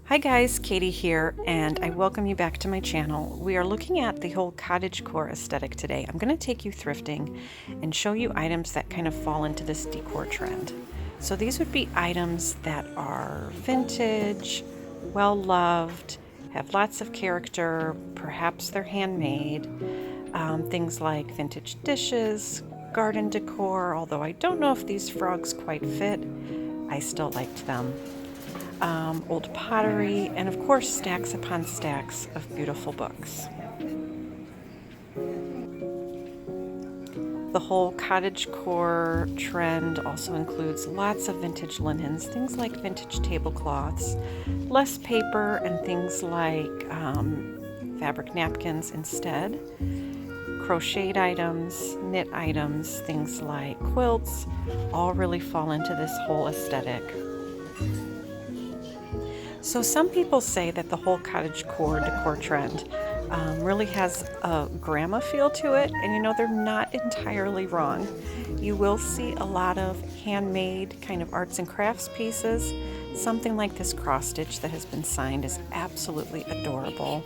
Hi guys, Katie here, and I welcome you back to my channel. We are looking at the whole cottagecore aesthetic today. I'm going to take you thrifting and show you items that kind of fall into this decor trend. So these would be items that are vintage, well loved, have lots of character, perhaps they're handmade. Things like vintage dishes, garden decor, although I don't know if these frogs quite fit, I still liked them. Old pottery, and of course stacks upon stacks of beautiful books. The whole cottagecore trend also includes lots of vintage linens, things like vintage tablecloths, less paper, and things like fabric napkins instead. Crocheted items, knit items, things like quilts, all really fall into this whole aesthetic. So some people say that the whole cottagecore decor trend really has a grandma feel to it, and you know, they're not entirely wrong. You will see a lot of handmade kind of arts and crafts pieces. Something like this cross stitch that has been signed is absolutely adorable.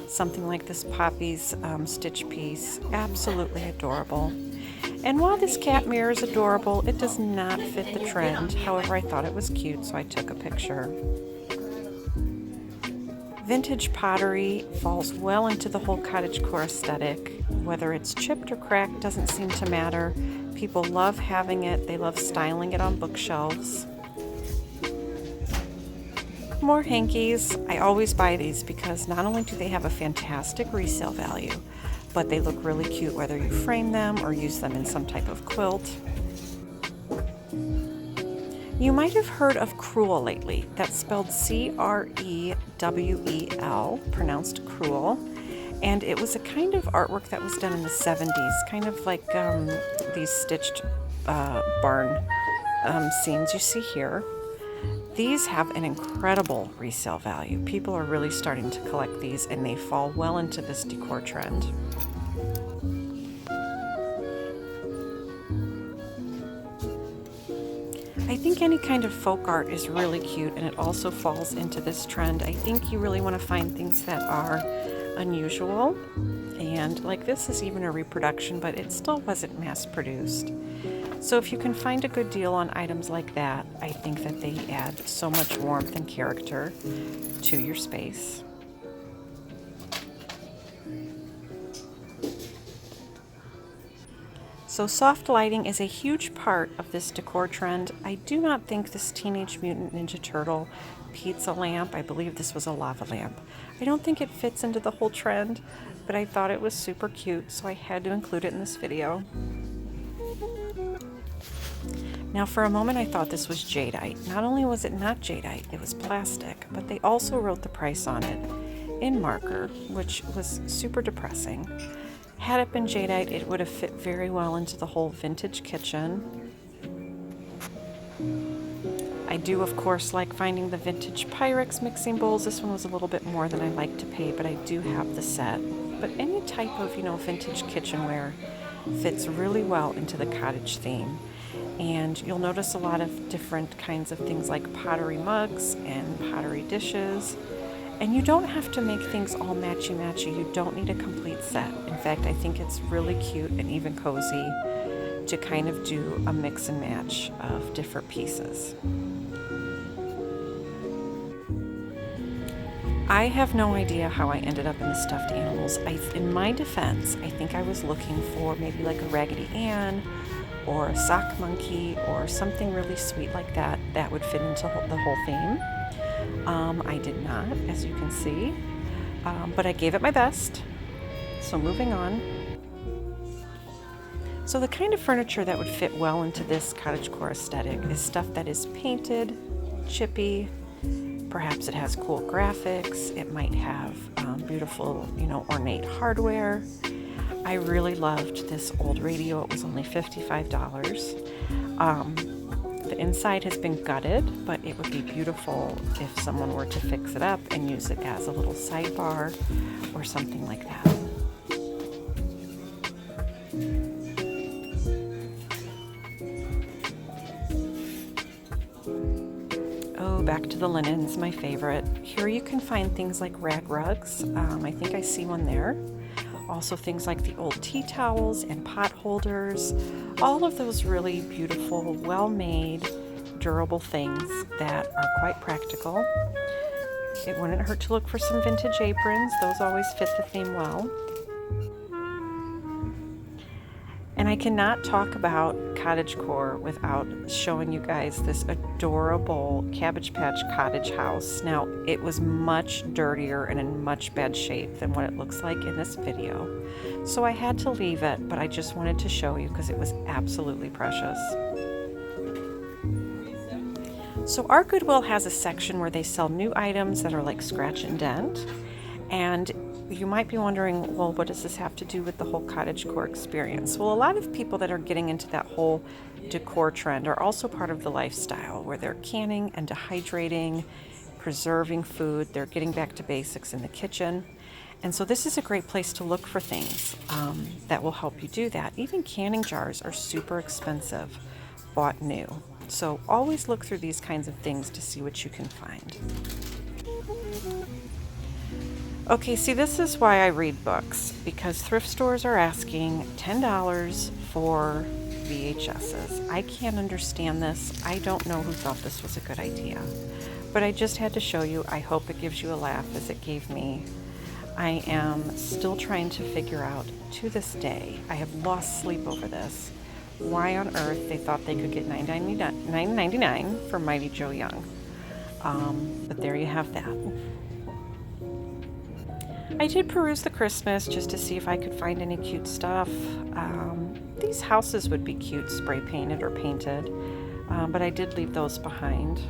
Something like this Poppy's stitch piece, absolutely adorable. And while this cat mirror is adorable, it does not fit the trend. However, I thought it was cute, so I took a picture. Vintage pottery falls well into the whole cottagecore aesthetic. Whether it's chipped or cracked doesn't seem to matter. People love having it. They love styling it on bookshelves. More Hankies. I always buy these because not only do they have a fantastic resale value, but they look really cute whether you frame them or use them in some type of quilt. You might have heard of Crewel lately. That's spelled C-R-E-W-E-L, pronounced Crewel. And it was a kind of artwork that was done in the 70s, kind of like these stitched barn scenes you see here. These have an incredible resale value. People are really starting to collect these, and they fall well into this decor trend. I think any kind of folk art is really cute, and it also falls into this trend. I think you really want to find things that are unusual, and like this is even a reproduction, but it still wasn't mass produced. So if you can find a good deal on items like that, I think that they add so much warmth and character to your space. So soft lighting is a huge part of this decor trend. I do not think this Teenage Mutant Ninja Turtle pizza lamp, I believe this was a lava lamp, I don't think it fits into the whole trend, but I thought it was super cute, so I had to include it in this video. Now for a moment I thought this was jadeite. Not only was it not jadeite, it was plastic, but they also wrote the price on it in marker, which was super depressing. Had it been jadeite, it would have fit very well into the whole vintage kitchen. I do, of course, like finding the vintage Pyrex mixing bowls. This one was a little bit more than I like to pay, but I do have the set. But any type of, vintage kitchenware fits really well into the cottage theme. And you'll notice a lot of different kinds of things like pottery mugs and pottery dishes. And you don't have to make things all matchy-matchy. You don't need a complete set. In fact, I think it's really cute and even cozy to kind of do a mix and match of different pieces. I have no idea how I ended up in the stuffed animals. In my defense, I think I was looking for maybe like a Raggedy Ann or a sock monkey or something really sweet like that that would fit into the whole theme. I did not, as you can see, but I gave it my best. So moving on. So the kind of furniture that would fit well into this cottagecore aesthetic is stuff that is painted, chippy, perhaps it has cool graphics, it might have beautiful, ornate hardware. I really loved this old radio. It was only $55. The inside has been gutted, but it would be beautiful if someone were to fix it up and use it as a little sidebar or something like that. back to the linens, my favorite. Here you can find things like rag rugs. I think I see one there. Also things like the old tea towels and pot holders. All of those really beautiful, well-made, durable things that are quite practical. It wouldn't hurt to look for some vintage aprons. Those always fit the theme well. And I cannot talk about Cottagecore without showing you guys this adorable Cabbage Patch cottage house. Now, it was much dirtier and in much bad shape than what it looks like in this video. So I had to leave it, but I just wanted to show you because it was absolutely precious. So our Goodwill has a section where they sell new items that are like scratch and dent. And you might be wondering, well, what does this have to do with the whole cottagecore experience? Well, a lot of people that are getting into that whole decor trend are also part of the lifestyle where they're canning and dehydrating, preserving food. They're getting back to basics in the kitchen. And so this is a great place to look for things that will help you do that. Even canning jars are super expensive, bought new. So always look through these kinds of things to see what you can find. Okay, see, this is why I read books, because thrift stores are asking $10 for VHSs. I can't understand this. I don't know who thought this was a good idea, but I just had to show you. I hope it gives you a laugh as it gave me. I am still trying to figure out to this day. I have lost sleep over this. Why on earth they thought they could get $9.99 for Mighty Joe Young. But there you have that. I did peruse the Christmas just to see if I could find any cute stuff. These houses would be cute, spray painted or painted, but I did leave those behind.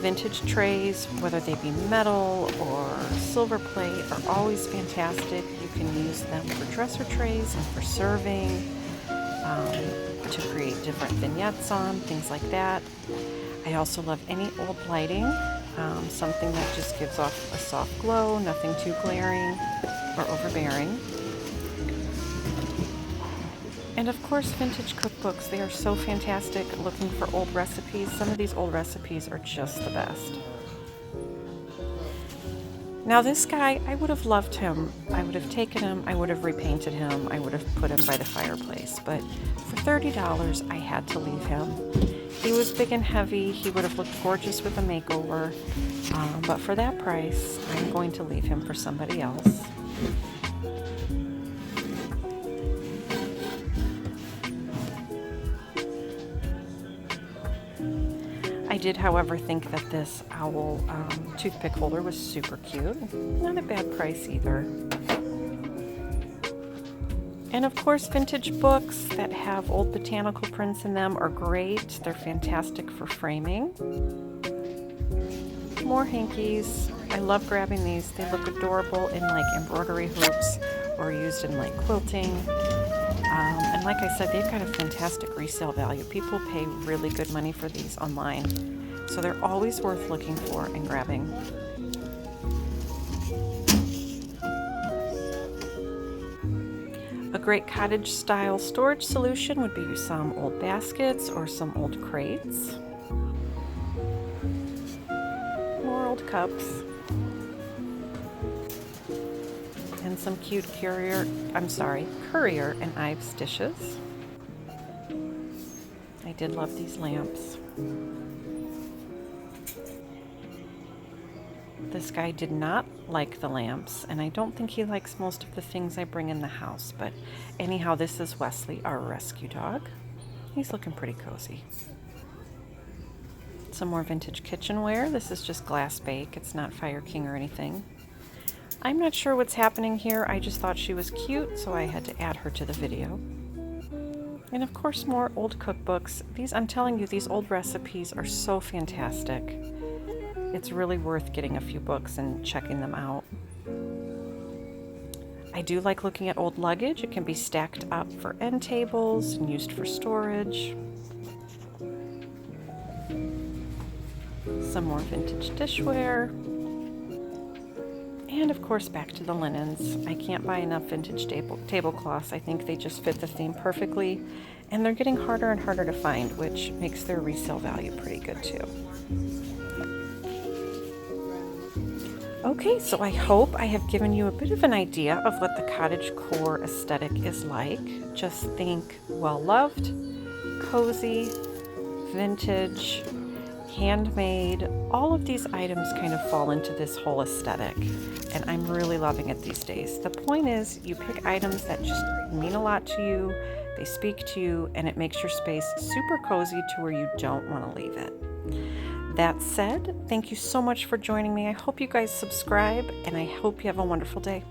Vintage trays, whether they be metal or silver plate, are always fantastic. You can use them for dresser trays and for serving, to create different vignettes on, things like that. I also love any old lighting. Something that just gives off a soft glow, nothing too glaring or overbearing. And of course, vintage cookbooks. They are so fantastic. Looking for old recipes. Some of these old recipes are just the best. Now this guy, I would have loved him. I would have taken him, I would have repainted him, I would have put him by the fireplace. But for $30, I had to leave him. He was big and heavy. He would have looked gorgeous with a makeover. But for that price, I'm going to leave him for somebody else. I did, however, think that this owl toothpick holder was super cute. Not a bad price either. And of course, vintage books that have old botanical prints in them are great. They're fantastic for framing. More Hankies. I love grabbing these. They look adorable in like embroidery hoops or used in like quilting. And like I said, they've got a fantastic resale value. People pay really good money for these online. So they're always worth looking for and grabbing. A great cottage style storage solution would be some old baskets or some old crates. More old cups. And some cute Courier and Ives dishes. I did love these lamps. This guy did not like the lamps, and I don't think he likes most of the things I bring in the house, but anyhow, this is Wesley, our rescue dog. He's looking pretty cozy. Some more vintage kitchenware. This is just glass bake. It's not Fire King or anything. I'm not sure what's happening here. I just thought she was cute, so I had to add her to the video. And of course, more old cookbooks. I'm telling you, these old recipes are so fantastic. It's really worth getting a few books and checking them out. I do like looking at old luggage. It can be stacked up for end tables and used for storage. Some more vintage dishware. And of course, back to the linens. I can't buy enough vintage tablecloths. I think they just fit the theme perfectly. And they're getting harder and harder to find, which makes their resale value pretty good too. Okay, so I hope I have given you a bit of an idea of what the cottagecore aesthetic is like. Just think well-loved, cozy, vintage, handmade. All of these items kind of fall into this whole aesthetic, and I'm really loving it these days. The point is, you pick items that just mean a lot to you, they speak to you, and it makes your space super cozy to where you don't want to leave it. That said, thank you so much for joining me. I hope you guys subscribe, and I hope you have a wonderful day.